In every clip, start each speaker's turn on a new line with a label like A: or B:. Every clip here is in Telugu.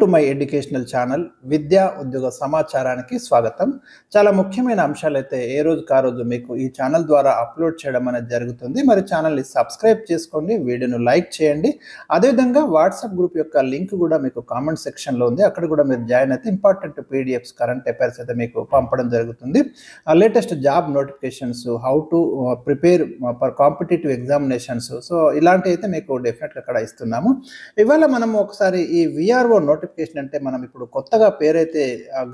A: టు మై ఎడ్యుకేషనల్ ఛానల్ విద్యా ఉద్యోగ సమాచారానికి స్వాగతం. చాలా ముఖ్యమైన అంశాలైతే ఏ రోజుకి ఆ రోజు మీకు ఈ ఛానల్ ద్వారా అప్లోడ్ చేయడం అనేది జరుగుతుంది. మరి ఛానల్ని సబ్స్క్రైబ్ చేసుకోండి, వీడియోను లైక్ చేయండి. అదేవిధంగా వాట్సాప్ గ్రూప్ యొక్క లింక్ కూడా మీకు కామెంట్ సెక్షన్లో ఉంది, అక్కడ కూడా మీరు జాయిన్ అయితే ఇంపార్టెంట్ పీడిఎఫ్స్ కరెంట్ అఫైర్స్ అయితే మీకు పంపడం జరుగుతుంది. Latest job notifications, how to prepare for competitive examinations, so ఇలాంటివి అయితే మీకు డెఫినెట్గా అక్కడ ఇస్తున్నాము. ఇవాళ మనం ఒకసారి ఈ విఆర్ఓ నోటిఫికేషన్ అంటే మనం ఇప్పుడు కొత్తగా పేరైతే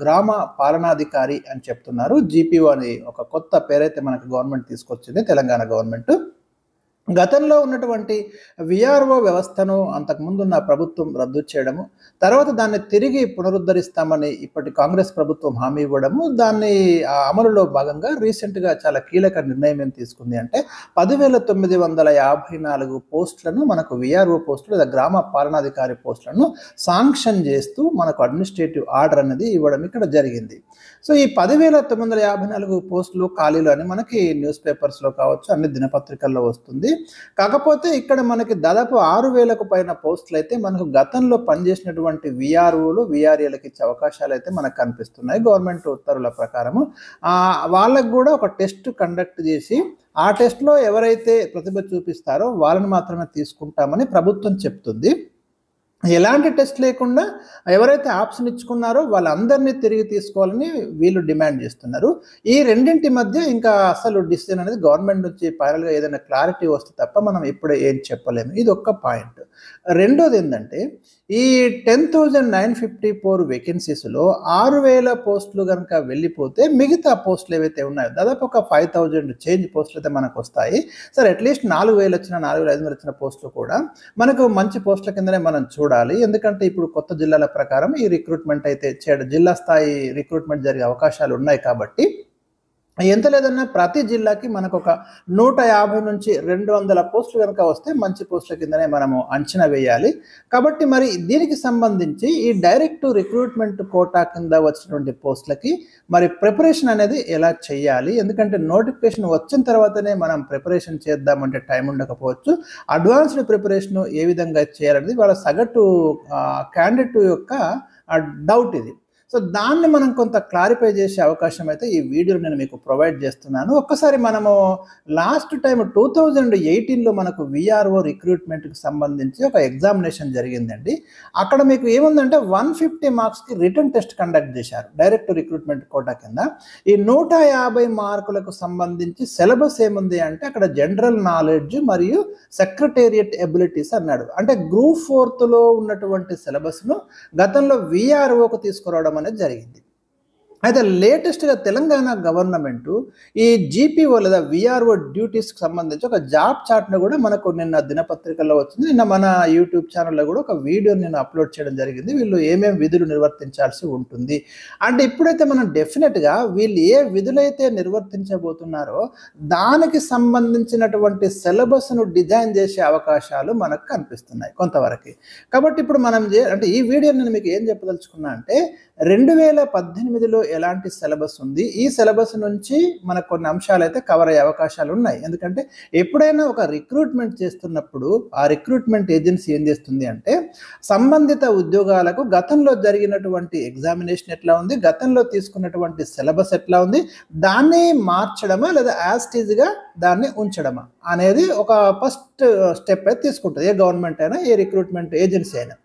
A: గ్రామ పాలనాధికారి అని చెప్తున్నారు. జీపీఓ అని ఒక కొత్త పేరైతే మనకు గవర్నమెంట్ తీసుకొచ్చింది, తెలంగాణ గవర్నమెంట్. గతంలో ఉన్నటువంటి విఆర్ఓ వ్యవస్థను అంతకుముందు ఉన్న ప్రభుత్వం రద్దు చేయడము, తర్వాత దాన్ని తిరిగి పునరుద్ధరిస్తామని ఇప్పటి కాంగ్రెస్ ప్రభుత్వం హామీ ఇవ్వడము, దాన్ని అమలులో భాగంగా రీసెంట్గా చాలా కీలక నిర్ణయం ఏం తీసుకుంది అంటే 10,954 పోస్టులను మనకు విఆర్ఓ పోస్టులు లేదా గ్రామ పాలనాధికారి పోస్టులను శాంక్షన్ చేస్తూ మనకు అడ్మినిస్ట్రేటివ్ ఆర్డర్ అనేది ఇవ్వడం ఇక్కడ జరిగింది. సో ఈ 10,954 పోస్టులు ఖాళీలు అని మనకి న్యూస్ పేపర్స్లో కావచ్చు, అన్ని దినపత్రికల్లో వస్తుంది. కాకపోతే ఇక్కడ మనకి దాదాపు 6,000కు పైన పోస్టులు అయితే మనకు గతంలో పనిచేసినటువంటి విఆర్ఓలు విఆర్ఏలకు ఇచ్చే అవకాశాలు అయితే మనకు కనిపిస్తున్నాయి. గవర్నమెంట్ ఉత్తర్వుల ప్రకారము వాళ్ళకు కూడా ఒక టెస్ట్ కండక్ట్ చేసి ఆ టెస్ట్లో ఎవరైతే ప్రతిభ చూపిస్తారో వాళ్ళని మాత్రమే తీసుకుంటామని ప్రభుత్వం చెప్తుంది. ఎలాంటి టెస్ట్ లేకుండా ఎవరైతే ఆప్షన్ ఇచ్చుకున్నారో వాళ్ళందరినీ తిరిగి తీసుకోవాలని వీళ్ళు డిమాండ్ చేస్తున్నారు. ఈ రెండింటి మధ్య ఇంకా అసలు డిసిజన్ అనేది గవర్నమెంట్ నుంచి ఫైనల్గా ఏదైనా క్లారిటీ వస్తే తప్ప మనం ఇప్పుడే ఏం చెప్పలేము. ఇది ఒక్క పాయింట్. రెండోది ఏంటంటే ఈ 10,954 వేకెన్సీస్లో 6,000 పోస్టులు కనుక వెళ్ళిపోతే మిగతా పోస్టులు ఏవైతే ఉన్నాయో దాదాపు ఒక 5,000 చేంజ్ పోస్టులు అయితే మనకు వస్తాయి. సరే, అట్లీస్ట్ 4,000 వచ్చిన 4,500 వచ్చిన పోస్టులు కూడా మనకు మంచి పోస్టుల కిందనే మనం చూడాలి. ఎందుకంటే ఇప్పుడు కొత్త జిల్లాల ప్రకారం ఈ రిక్రూట్మెంట్ అయితే జిల్లా స్థాయి రిక్రూట్మెంట్ జరిగే అవకాశాలు ఉన్నాయి. కాబట్టి ఎంత లేదన్నా ప్రతి జిల్లాకి మనకు ఒక 150 నుంచి 200 పోస్టులు కనుక వస్తే మంచి పోస్టుల కిందనే మనము అంచనా వేయాలి. కాబట్టి మరి దీనికి సంబంధించి ఈ డైరెక్ట్ రిక్రూట్మెంట్ కోటా కింద వచ్చినటువంటి పోస్టులకి మరి ప్రిపరేషన్ అనేది ఎలా చేయాలి? ఎందుకంటే నోటిఫికేషన్ వచ్చిన తర్వాతనే మనం ప్రిపరేషన్ చేద్దామంటే టైం ఉండకపోవచ్చు. అడ్వాన్స్డ్ ప్రిపరేషన్ ఏ విధంగా చేయాలనేది వాళ్ళ సగటు క్యాండిడేట్ యొక్క డౌట్ ఇది. సో దాన్ని మనం కొంత క్లారిఫై చేసే అవకాశం అయితే ఈ వీడియోలో నేను మీకు ప్రొవైడ్ చేస్తున్నాను. ఒక్కసారి మనము లాస్ట్ టైం 2018లో మనకు విఆర్ఓ రిక్రూట్మెంట్కి సంబంధించి ఒక ఎగ్జామినేషన్ జరిగిందండి. అక్కడ మీకు ఏముందంటే 150 మార్క్స్కి రిటర్న్ టెస్ట్ కండక్ట్ చేశారు డైరెక్ట్ రిక్రూట్మెంట్ కోటా కింద. ఈ 150 మార్కులకు సంబంధించి సిలబస్ ఏముంది అంటే అక్కడ జనరల్ నాలెడ్జ్ మరియు సెక్రటేరియట్ ఎబిలిటీస్ అన్నాడు. అంటే గ్రూప్ 4లో ఉన్నటువంటి సిలబస్ను గతంలో విఆర్ఓకు తీసుకురావడం అనేది జరిగింది. అయితే లేటెస్ట్గా తెలంగాణ గవర్నమెంట్ ఈ జీపీఓ లేదా విఆర్ఓ డ్యూటీస్కి సంబంధించి ఒక జాబ్ చార్ట్ను కూడా మనకు నిన్న దినపత్రికల్లో వచ్చింది. నిన్న మన యూట్యూబ్ ఛానల్లో కూడా ఒక వీడియో నేను అప్లోడ్ చేయడం జరిగింది. వీళ్ళు ఏమేమి విధులు నిర్వర్తించాల్సి ఉంటుంది అంటే ఇప్పుడైతే మనం డెఫినెట్గా వీళ్ళు ఏ విధులైతే నిర్వర్తించబోతున్నారో దానికి సంబంధించినటువంటి సిలబస్ను డిజైన్ చేసే అవకాశాలు మనకు కనిపిస్తున్నాయి కొంతవరకు. కాబట్టి ఇప్పుడు మనం అంటే ఈ వీడియో నేను మీకు ఏం చెప్పదలుచుకున్నా అంటే 2018లో ఎలాంటి సిలబస్ ఉంది, ఈ సిలబస్ నుంచి మనకు కొన్ని అంశాలు అయితే కవర్ అయ్యే అవకాశాలు ఉన్నాయి. ఎందుకంటే ఎప్పుడైనా ఒక రిక్రూట్మెంట్ చేస్తున్నప్పుడు ఆ రిక్రూట్మెంట్ ఏజెన్సీ ఏం చేస్తుంది అంటే సంబంధిత ఉద్యోగాలకు గతంలో జరిగినటువంటి ఎగ్జామినేషన్ ఎట్లా ఉంది, గతంలో తీసుకున్నటువంటి సిలబస్ ఎట్లా ఉంది, దాన్ని మార్చడమా లేదా యాజ్ టీజ్గా దాన్ని ఉంచడమా అనేది ఒక ఫస్ట్ స్టెప్ అయితే తీసుకుంటుంది ఏ గవర్నమెంట్ అయినా ఏ రిక్రూట్మెంట్ ఏజెన్సీ అయినా.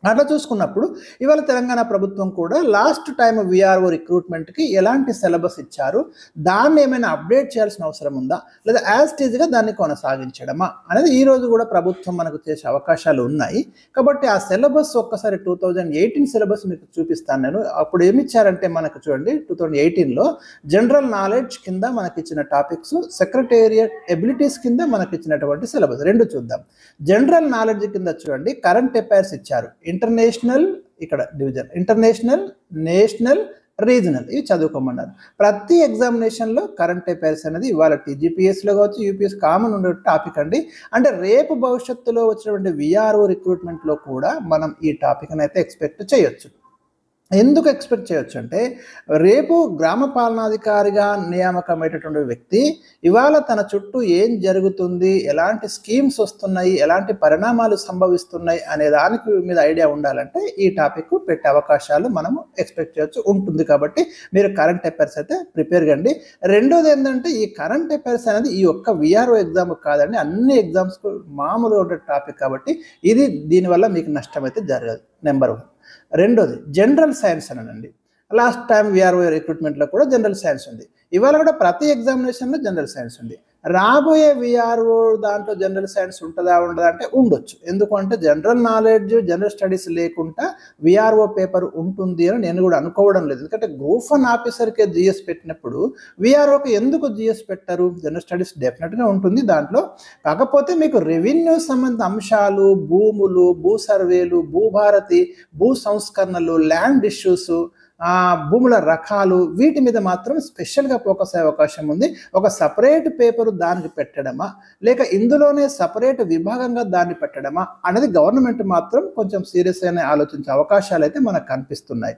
A: అట్లా చూసుకున్నప్పుడు ఇవాళ తెలంగాణ ప్రభుత్వం కూడా లాస్ట్ టైం విఆర్ఓ రిక్రూట్మెంట్కి ఎలాంటి సిలబస్ ఇచ్చారు, దాన్ని ఏమైనా అప్డేట్ చేయాల్సిన అవసరం ఉందా లేదా యాజ్ టీజ్గా దాన్ని కొనసాగించడమా అనేది ఈరోజు కూడా ప్రభుత్వం మనకు చేసే అవకాశాలు ఉన్నాయి. కాబట్టి ఆ సిలబస్ ఒక్కసారి 2018 సిలబస్ మీకు చూపిస్తాను నేను. అప్పుడు ఏమి ఇచ్చారంటే మనకు చూడండి 2018లో జనరల్ నాలెడ్జ్ కింద మనకి ఇచ్చిన టాపిక్స్, సెక్రటేరియట్ ఎబిలిటీస్ కింద మనకి ఇచ్చినటువంటి సిలబస్ రెండు చూద్దాం. జనరల్ నాలెడ్జ్ కింద చూడండి కరెంట్ అఫైర్స్ ఇచ్చారు, ఇంటర్నేషనల్ ఇక్కడ డివిజన్ ఇంటర్నేషనల్, నేషనల్, రీజనల్ ఇవి చదువుకోమన్నారు. ప్రతి ఎగ్జామినేషన్లో కరెంట్ అఫైర్స్ అనేది ఇవాళ టీజీపీఎస్లో కావచ్చు యూపీఎస్ కామన్ ఉండే టాపిక్ అండి. అంటే రేపు భవిష్యత్తులో వచ్చినటువంటి విఆర్ఓ రిక్రూట్మెంట్లో కూడా మనం ఈ టాపిక్ అయితే ఎక్స్పెక్ట్ చేయొచ్చు. ఎందుకు ఎక్స్పెక్ట్ చేయొచ్చు అంటే రేపు గ్రామ పాలనాధికారిగా నియామకమైనటువంటి వ్యక్తి ఇవాళ తన చుట్టూ ఏం జరుగుతుంది, ఎలాంటి స్కీమ్స్ వస్తున్నాయి, ఎలాంటి పరిణామాలు సంభవిస్తున్నాయి అనే దానికి మీద ఐడియా ఉండాలంటే ఈ టాపిక్ పెట్టే అవకాశాలు మనము ఎక్స్పెక్ట్ చేయొచ్చు ఉంటుంది. కాబట్టి మీరు కరెంట్ అఫైర్స్ అయితే ప్రిపేర్ కండి. రెండోది ఏంటంటే ఈ కరెంట్ అఫైర్స్ అనేది ఈ ఒక్క విఆర్ఓ ఎగ్జామ్ కాదండి, అన్ని ఎగ్జామ్స్కు మామూలుగా ఉండే టాపిక్. కాబట్టి ఇది దీనివల్ల మీకు నష్టం అయితే జరగదు. నెంబర్ 1. రెండోది జనరల్ సైన్స్ అనండి. లాస్ట్ టైం విఆర్ఓ రిక్రూట్మెంట్లో కూడా జనరల్ సైన్స్ ఉంది. ఇవాళ కూడా ప్రతి ఎగ్జామినేషన్లో జనరల్ సైన్స్ ఉంది. రాబోయే విఆర్ఓ దాంట్లో జనరల్ సైన్స్ ఉంటుందా ఉండదా అంటే ఉండొచ్చు. ఎందుకంటే జనరల్ నాలెడ్జ్, జనరల్ స్టడీస్ లేకుండా విఆర్ఓ పేపర్ ఉంటుంది అని నేను కూడా అనుకోవడం లేదు. ఎందుకంటే గ్రూప్ 1 ఆఫీసర్కే జిఎస్ పెట్టినప్పుడు విఆర్ఓకి ఎందుకు జిఎస్ పెట్టారు? జనరల్ స్టడీస్ డెఫినెట్గా ఉంటుంది దాంట్లో. కాకపోతే మీకు రెవెన్యూ సంబంధిత అంశాలు, భూములు, భూ సర్వేలు, భూభారతి, భూ సంస్కరణలు, ల్యాండ్ ఇష్యూస్, భూముల రకాలు, వీటి మీద మాత్రం స్పెషల్గా ఫోకస్ అయ్యే అవకాశం ఉంది. ఒక సపరేట్ పేపరు దానికి పెట్టడమా లేక ఇందులోనే సపరేట్ విభాగంగా దాన్ని పెట్టడమా అనేది గవర్నమెంట్ మాత్రం కొంచెం సీరియస్గానే ఆలోచించే అవకాశాలు అయితే మనకు కనిపిస్తున్నాయి.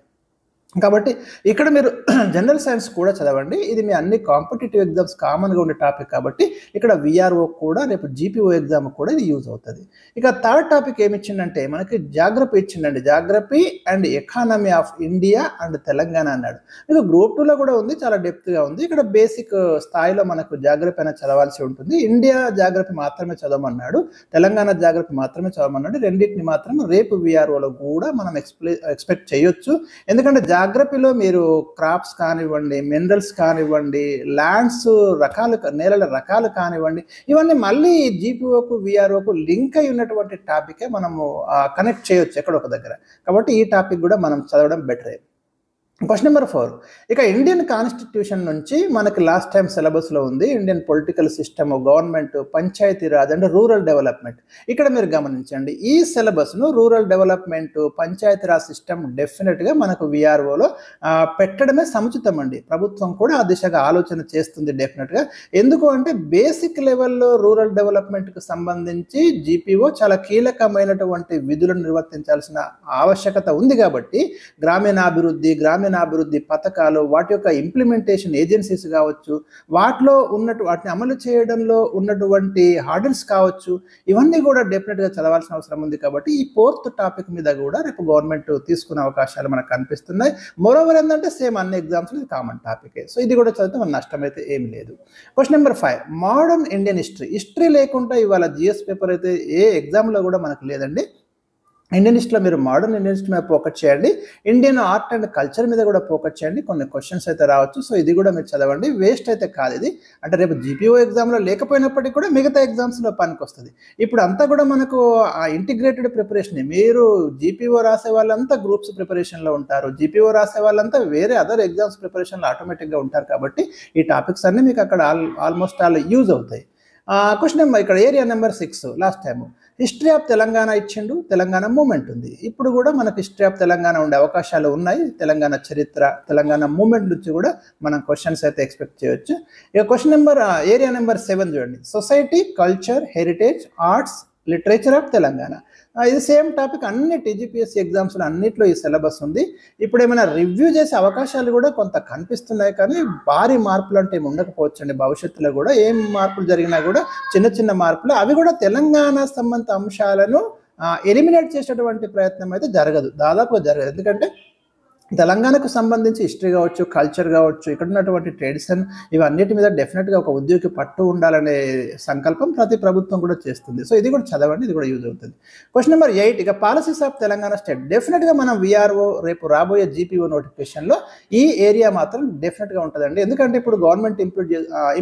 A: కాబట్టి ఇక్కడ మీరు జనరల్ సైన్స్ కూడా చదవండి. ఇది మీ అన్ని కాంపిటేటివ్ ఎగ్జామ్స్ కామన్గా ఉండే టాపిక్. కాబట్టి ఇక్కడ విఆర్ఓ కూడా రేపు జీపీఓ ఎగ్జామ్ కూడా ఇది యూజ్ అవుతుంది. ఇక థర్డ్ టాపిక్ ఏమి ఇచ్చిందంటే మనకి జాగ్రఫీ ఇచ్చిందండి. Geography and economy of India and Telangana అన్నాడు. మీకు గ్రూప్ 2లో కూడా ఉంది, చాలా డెప్త్గా ఉంది. ఇక్కడ బేసిక్ స్థాయిలో మనకు జాగ్రఫీ అనేది చదవాల్సి ఉంటుంది. ఇండియా జాగ్రఫీ మాత్రమే చదవమన్నాడు, తెలంగాణ జాగ్రఫీ మాత్రమే చదవమన్నాడు. రెండింటిని మాత్రం రేపు విఆర్ఓలో కూడా మనం ఎక్స్పెక్ట్ చేయొచ్చు. ఎందుకంటే జాగ్రఫీలో మీరు క్రాప్స్ కానివ్వండి, మినరల్స్ కానివ్వండి, ల్యాండ్స్ రకాలు, నేలల రకాలు కానివ్వండి, ఇవన్నీ మళ్ళీ జీపీఓకు విఆర్ఓకు లింక్ అయి ఉన్నటువంటి టాపికే మనము కనెక్ట్ చేయొచ్చు ఎక్కడొక దగ్గర. కాబట్టి ఈ టాపిక్ కూడా మనం చదవడం బెటరే. Question number 4. ఇక ఇండియన్ కాన్స్టిట్యూషన్ నుంచి మనకి లాస్ట్ టైం సిలబస్లో ఉంది Indian political system, government, panchayati raj and rural development. ఇక్కడ మీరు గమనించండి, ఈ సిలబస్ను rural development, panchayati raj system డెఫినెట్గా మనకు విఆర్ఓలో పెట్టడమే సముచితం అండి. ప్రభుత్వం కూడా ఆ దిశగా ఆలోచన చేస్తుంది డెఫినెట్గా. ఎందుకు అంటే బేసిక్ లెవెల్లో రూరల్ డెవలప్మెంట్కి సంబంధించి జీపీఓ చాలా కీలకమైనటువంటి విధులను నిర్వర్తించాల్సిన ఆవశ్యకత ఉంది. కాబట్టి గ్రామీణాభివృద్ధి పథకాలు, వాటి యొక్క ఇంప్లిమెంటేషన్ ఏజెన్సీస్ కావచ్చు, వాటిని అమలు చేయడంలో ఉన్నటువంటి హార్డిల్స్ కావచ్చు, ఇవన్నీ కూడా డెఫినెట్గా చదవాల్సిన అవసరం ఉంది. కాబట్టి ఈ 4th టాపిక్ మీద కూడా రేపు గవర్నమెంట్ తీసుకునే అవకాశాలు మనకు కనిపిస్తున్నాయి. మోరోవర్ ఏంటంటే సేమ్ అన్ని ఎగ్జామ్స్లో ఇది కామన్ టాపికే. సో ఇది కూడా చదివితే మన నష్టం అయితే ఏమి లేదు. Question number 5. Modern Indian history లేకుండా ఇవాళ జిఎస్ పేపర్ అయితే ఏ ఎగ్జామ్లో కూడా మనకు లేదండి. ఇండియన్ హిస్టరీలో మీరు మోడర్న్ ఇండియన్ హిస్టరీ మీద ఫోకస్ చేయండి. ఇండియన్ ఆర్ట్ అండ్ కల్చర్ మీద కూడా ఫోకస్ చేయండి. కొన్ని క్వశ్చన్స్ అయితే రావచ్చు. సో ఇది కూడా మీరు చదవండి, వేస్ట్ అయితే కాదు ఇది. అంటే రేపు జీపీఓ ఎగ్జామ్లో లేకపోయినప్పటికీ కూడా మిగతా ఎగ్జామ్స్లో పనికి వస్తుంది. ఇప్పుడు అంతా కూడా మనకు ఆ ఇంటిగ్రేటెడ్ ప్రిపరేషన్. మీరు జీపీఓ రాసే వాళ్ళంతా గ్రూప్స్ ప్రిపరేషన్లో ఉంటారు, జీపీఓ రాసే వాళ్ళంతా వేరే అదర్ ఎగ్జామ్స్ ప్రిపరేషన్లో ఆటోమేటిక్గా ఉంటారు. కాబట్టి ఈ టాపిక్స్ అన్నీ మీకు అక్కడ ఆల్మోస్ట్ ఆల్ యూజ్ అవుతాయి. క్వశ్చన్ నెంబర్ ఇక్కడ area number 6. Last time history of Telangana ఇచ్చిండు, తెలంగాణ మూమెంట్ ఉంది. ఇప్పుడు కూడా మనకు హిస్టరీ ఆఫ్ తెలంగాణ ఉండే అవకాశాలు ఉన్నాయి. తెలంగాణ చరిత్ర, తెలంగాణ మూమెంట్ నుంచి కూడా మనం క్వశ్చన్స్ అయితే ఎక్స్పెక్ట్ చేయొచ్చు. ఇక క్వశ్చన్ నెంబర్ ఏరియా నెంబర్ 7 చూడండి. Society, culture, heritage, arts, literature of Telangana. ఇది సేమ్ టాపిక్ అన్ని టీజీపీఎస్సీ ఎగ్జామ్స్లో అన్నింటిలో ఈ సిలబస్ ఉంది. ఇప్పుడు ఏమైనా రివ్యూ చేసే అవకాశాలు కూడా కొంత కనిపిస్తున్నాయి, కానీ భారీ మార్పులు అంటే ఏమి ఉండకపోవచ్చు అండి. భవిష్యత్తులో కూడా ఏం మార్పులు జరిగినా కూడా చిన్న చిన్న మార్పులు, అవి కూడా తెలంగాణ సంబంధిత అంశాలను ఎలిమినేట్ చేసేటువంటి ప్రయత్నం అయితే దాదాపుగా జరగదు. ఎందుకంటే తెలంగాణకు సంబంధించి హిస్టరీ కావచ్చు, కల్చర్ కావచ్చు, ఇక్కడ ఉన్నటువంటి ట్రెడిషన్, ఇవన్నిటి మీద డెఫినెట్గా ఒక ఉద్యోగి పట్టు ఉండాలనే సంకల్పం ప్రతి ప్రభుత్వం కూడా చేస్తుంది. సో ఇది కూడా చదవండి, ఇది కూడా యూజ్ అవుతుంది. Question number 8. ఇక పాలసీస్ ఆఫ్ తెలంగాణ స్టేట్. డెఫినెట్గా మనం విఆర్ఓ రేపు రాబోయే జీపీఓ నోటిఫికేషన్లో ఈ ఏరియా మాత్రం డెఫినెట్గా ఉంటుందండి. ఎందుకంటే ఇప్పుడు గవర్నమెంట్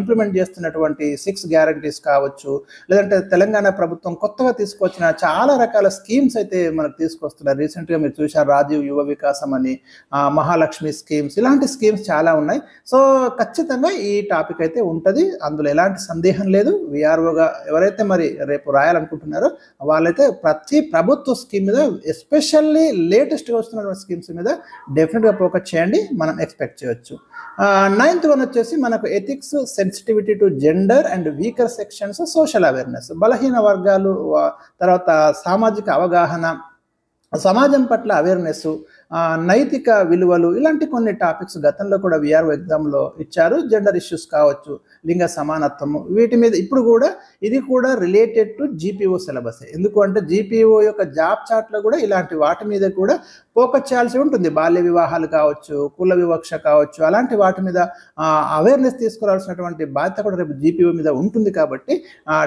A: ఇంప్లిమెంట్ చేస్తున్నటువంటి 6 గ్యారంటీస్ కావచ్చు, లేదంటే తెలంగాణ ప్రభుత్వం కొత్తగా తీసుకొచ్చిన చాలా రకాల స్కీమ్స్ అయితే మనకు తీసుకొస్తున్నారు. రీసెంట్గా మీరు చూశారు రాజీవ్ యువ వికాసం అని, మహాలక్ష్మి స్కీమ్స్, ఇలాంటి స్కీమ్స్ చాలా ఉన్నాయి. సో ఖచ్చితంగా ఈ టాపిక్ అయితే ఉంటుంది, అందులో ఎలాంటి సందేహం లేదు. విఆర్ఓగా ఎవరైతే మరి రేపు రాయాలనుకుంటున్నారో వాళ్ళైతే ప్రతి ప్రభుత్వ స్కీమ్ మీద, ఎస్పెషల్లీ లేటెస్ట్గా వస్తున్న స్కీమ్స్ మీద డెఫినెట్గా ఫోకస్ చేయండి, మనం ఎక్స్పెక్ట్ చేయొచ్చు. 9th వన్ వచ్చేసి మనకు ethics, sensitivity to gender and weaker sections, social awareness, బలహీన వర్గాలు, తర్వాత సామాజిక అవగాహన, సమాజం పట్ల అవేర్నెస్, నైతిక విలువలు ఇలాంటి కొన్ని టాపిక్స్ గతంలో కూడా విఆర్ఓ ఎగ్జామ్లో ఇచ్చారు. జెండర్ ఇష్యూస్ కావచ్చు, లింగ సమానత్వము, వీటి మీద ఇప్పుడు కూడా ఇది కూడా రిలేటెడ్ టు జీపీఓ సిలబస్. ఎందుకు అంటే జీపీఓ యొక్క జాబ్ చార్ట్లో కూడా ఇలాంటి వాటి మీద కూడా ఫోకస్ చేయాల్సి ఉంటుంది. బాల్య వివాహాలు కావచ్చు, కుల వివక్ష కావచ్చు, అలాంటి వాటి మీద అవేర్నెస్ తీసుకురావాల్సినటువంటి బాధ్యత కూడా రేపు జీపీఓ మీద ఉంటుంది. కాబట్టి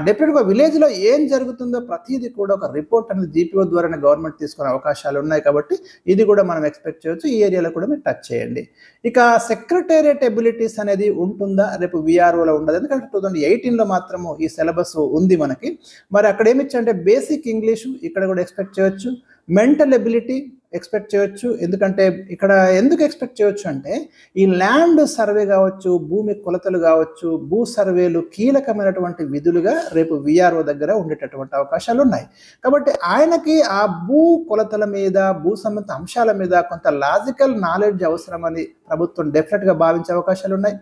A: డెఫినెట్గా విలేజ్లో ఏం జరుగుతుందో ప్రతిదీ కూడా ఒక రిపోర్ట్ అనేది జీపీఓ ద్వారానే గవర్నమెంట్ తీసుకునే అవకాశాలు ఉన్నాయి. కాబట్టి ఇది కూడా మనం ఎక్స్పెక్ట్ చేయవచ్చు. ఈ ఏరియాలో కూడా మీరు టచ్ చేయండి. ఇక సెక్రటేరియట్ ఎబిలిటీస్ అనేది ఉంటుందా, రేపు విఆర్ఓలో ఉండదు. ఎందుకంటే 2018లో మాత్రము ఈ సిలబస్ ఉంది మనకి. మరి అక్కడ ఏమిచ్చంటే బేసిక్ ఇంగ్లీషు ఇక్కడ కూడా ఎక్స్పెక్ట్ చేయొచ్చు, మెంటల్ ఎబిలిటీ ఎక్స్పెక్ట్ చేయొచ్చు. ఎందుకంటే ఇక్కడ ఎందుకు ఎక్స్పెక్ట్ చేయొచ్చు అంటే ఈ ల్యాండ్ సర్వే కావచ్చు, భూమి కొలతలు కావచ్చు, భూ సర్వేలు కీలకమైనటువంటి విధులుగా రేపు విఆర్ఓ దగ్గర ఉండేటటువంటి అవకాశాలు ఉన్నాయి. కాబట్టి ఆయనకి ఆ భూ కొలతల మీద, భూ సంబంధిత అంశాల మీద కొంత లాజికల్ నాలెడ్జ్ అవసరమని ప్రభుత్వం డెఫినెట్గా భావించే అవకాశాలు ఉన్నాయి.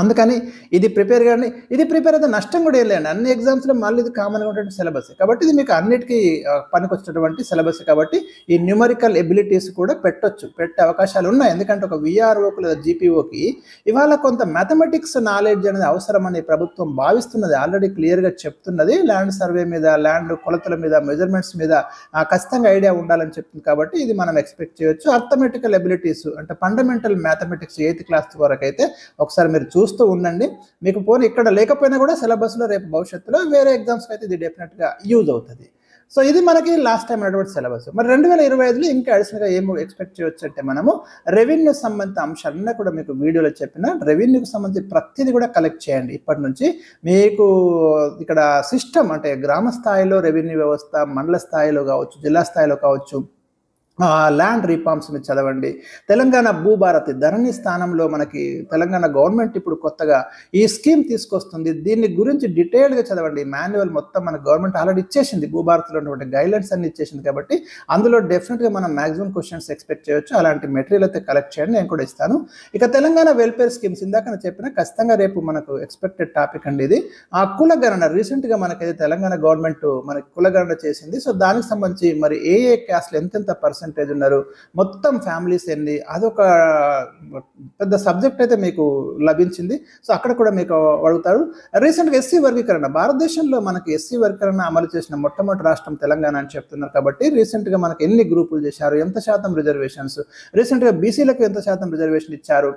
A: అందుకని ఇది ప్రిపేర్ కానీ, ఇది ప్రిపేర్ అయితే నష్టం కూడా ఏం లేండి. అన్ని ఎగ్జామ్స్లో మళ్ళీ ఇది కామన్గా ఉన్నటువంటి సిలబస్ కాబట్టి ఇది మీకు అన్నిటికీ పనికొచ్చేటువంటి సిలబస్. కాబట్టి ఈ న్యూమరికల్ ఎబిలిటీస్ కూడా పెట్టే అవకాశాలు ఉన్నాయి. ఎందుకంటే ఒక విఆర్ఓకి లేదా జీపీఓకి ఇవాళ కొంత మ్యాథమెటిక్స్ నాలెడ్జ్ అనేది అవసరమని ప్రభుత్వం భావిస్తున్నది, ఆల్రెడీ క్లియర్గా చెప్తున్నది. ల్యాండ్ సర్వే మీద, ల్యాండ్ కొలతల మీద, మెజర్మెంట్స్ మీద ఖచ్చితంగా ఐడియా ఉండాలని చెప్తుంది. కాబట్టి ఇది మనం ఎక్స్పెక్ట్ చేయొచ్చు. అర్థమెటికల్ ఎబిలిటీస్ అంటే ఫండమెంటల్ మ్యాథమెటిక్స్ 8th క్లాస్ వరకు అయితే ఒకసారి మీరు చూస్తూ ఉండండి. మీకు పోనీ ఇక్కడ లేకపోయినా కూడా సిలబస్లో రేపు భవిష్యత్తులో వేరే ఎగ్జామ్స్కి అయితే ఇది డెఫినెట్గా యూజ్ అవుతుంది. సో ఇది మనకి లాస్ట్ టైం అటువంటి సిలబస్. మరి 2025లో ఇంకా అడిషనల్గా ఏం ఎక్స్పెక్ట్ చేయొచ్చు అంటే మనము రెవెన్యూ సంబంధిత అంశాలన్నీ కూడా మీకు వీడియోలో చెప్పిన రెవెన్యూకి సంబంధించి ప్రతిదీ కూడా కలెక్ట్ చేయండి. ఇప్పటి నుంచి మీకు ఇక్కడ సిస్టమ్ అంటే గ్రామ స్థాయిలో రెవెన్యూ వ్యవస్థ, మండల స్థాయిలో కావచ్చు, జిల్లా స్థాయిలో కావచ్చు, ల్యాండ్ రీఫార్మ్స్ మీద చదవండి. తెలంగాణ భూభారతి ధరణి స్థానంలో మనకి తెలంగాణ గవర్నమెంట్ ఇప్పుడు కొత్తగా ఈ స్కీమ్ తీసుకొస్తుంది. దీని గురించి డీటెయిల్గా చదవండి. మాన్యువల్ మొత్తం మన గవర్నమెంట్ ఆల్రెడీ ఇచ్చేసింది, భూభారతిలో ఉన్నటువంటి గైడ్లైన్స్ అన్ని ఇచ్చేసింది. కాబట్టి అందులో డెఫినెట్గా మనం మ్యాక్సిమం క్వశ్చన్స్ ఎక్స్పెక్ట్ చేయొచ్చు. అలాంటి మెటీరియల్ అయితే కలెక్ట్ చేయండి, నేను కూడా ఇస్తాను. ఇక తెలంగాణ వెల్ఫేర్ స్కీమ్స్ ఇందాక నేను చెప్పిన ఖచ్చితంగా రేపు మనకు ఎక్స్పెక్టెడ్ టాపిక్ అండి ఇది. ఆ కులగణన రీసెంట్గా మనకైతే తెలంగాణ గవర్నమెంట్ మనకి కులగణన చేసింది. సో దానికి సంబంధించి మరి ఏ క్యాస్ట్లు ఎంతెంత పర్సెంటేజ్ ఉన్నారు, మొత్తం ఫ్యామిలీస్ ఎన్ని, అదొక పెద్ద సబ్జెక్ట్ అయితే మీకు లభించింది. సో అక్కడ కూడా మీకు అడుగుతారు. రీసెంట్గా ఎస్సీ వర్గీకరణ, భారతదేశంలో మనకి ఎస్సీ వర్గీకరణ అమలు చేసిన మొట్టమొదటి రాష్ట్రం తెలంగాణ అని చెప్తున్నారు. కాబట్టి రీసెంట్గా మనకి ఎన్ని గ్రూపులు చేశారు, ఎంత శాతం రిజర్వేషన్స్, రీసెంట్గా బీసీలకు ఎంత శాతం రిజర్వేషన్ ఇచ్చారు,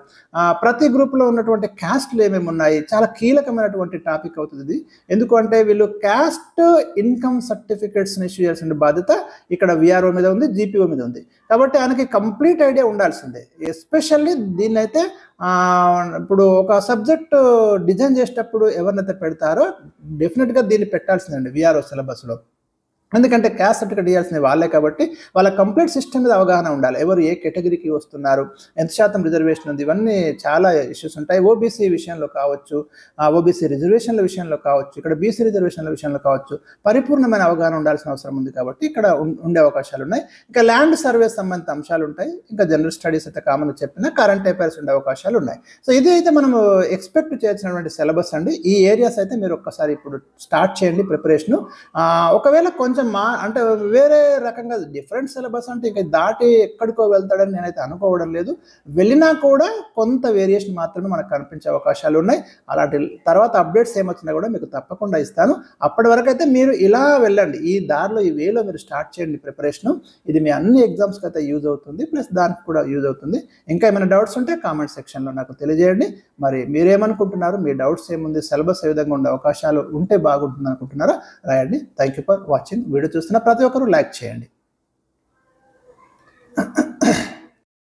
A: ప్రతి గ్రూప్లో ఉన్నటువంటి క్యాస్ట్లు ఏమేమి ఉన్నాయి, చాలా కీలకమైనటువంటి టాపిక్ అవుతుంది ఇది. ఎందుకంటే వీళ్ళు క్యాస్ట్ ఇన్కమ్ సర్టిఫికేట్స్ని ఇష్యూ చేయాల్సిన బాధ్యత ఇక్కడ విఆర్ఓ మీద ఉంది, జీపీఓ మీద ఉంది. కాబట్టి ఆయనకి కంప్లీట్ ఐడియా ఉండాల్సిందే. ఎస్పెషల్లీ దీన్ని అయితే ఇప్పుడు ఒక సబ్జెక్ట్ డిజైన్ చేసేటప్పుడు ఎవరినైతే పెడతారో డెఫినెట్గా దీన్ని పెట్టాల్సిందండి విఆర్ఓ సిలబస్లో. ఎందుకంటే క్యాస్ట్ సర్టిఫికేట్ ఇవ్వాల్సింది వాళ్ళే. కాబట్టి వాళ్ళ కంప్లీట్ సిస్టమ్ మీద అవగాహన ఉండాలి. ఎవరు ఏ కేటగిరీకి వస్తున్నారు, ఎంత శాతం రిజర్వేషన్ ఉంది, ఇవన్నీ చాలా ఇష్యూస్ ఉంటాయి. ఓబీసీ విషయంలో కావచ్చు, ఓబీసీ రిజర్వేషన్ల విషయంలో కావచ్చు, ఇక్కడ బీసీ రిజర్వేషన్ల విషయంలో కావచ్చు, పరిపూర్ణమైన అవగాహన ఉండాల్సిన అవసరం ఉంది. కాబట్టి ఇక్కడ ఉండే అవకాశాలు ఉన్నాయి. ఇంకా ల్యాండ్ సర్వే సంబంధిత అంశాలు ఉంటాయి. ఇంకా జనరల్ స్టడీస్ అయితే కామన్ చెప్పిన కరెంట్ అఫైర్స్ ఉండే అవకాశాలు ఉన్నాయి. సో ఇది అయితే మనం ఎక్స్పెక్ట్ చేయాల్సినటువంటి సిలబస్ అండి. ఈ ఏరియాస్ అయితే మీరు ఒక్కసారి ఇప్పుడు స్టార్ట్ చేయండి ప్రిపరేషను. ఒకవేళ కొంచెం అంటే వేరే రకంగా డిఫరెంట్ సిలబస్ అంటే ఇంకా దాటి ఎక్కడికో వెళ్తాడని నేనైతే అనుకోవడం లేదు. వెళ్ళినా కూడా కొంత వేరియేషన్ మాత్రమే మనకు కనిపించే అవకాశాలు ఉన్నాయి. అలాంటి తర్వాత అప్డేట్స్ ఏమొచ్చినా కూడా మీకు తప్పకుండా ఇస్తాను. అప్పటి వరకు అయితే మీరు ఇలా వెళ్ళండి, ఈ దారిలో ఈ వేలో మీరు స్టార్ట్ చేయండి ప్రిపరేషను. ఇది మీ అన్ని ఎగ్జామ్స్కి అయితే యూజ్ అవుతుంది, ప్లస్ దానికి కూడా యూజ్ అవుతుంది. ఇంకా ఏమైనా డౌట్స్ ఉంటే కామెంట్ సెక్షన్లో నాకు తెలియజేయండి. మరి మీరేమనుకుంటున్నారు, మీ డౌట్స్ ఏముంది, సిలబస్ ఏ విధంగా ఉండే అవకాశాలు ఉంటే బాగుంటుంది అనుకుంటున్నారా రాయండి. Thank you for watching. Video చూస్తున్న ప్రతి ఒక్కరూ లైక్ చేయండి.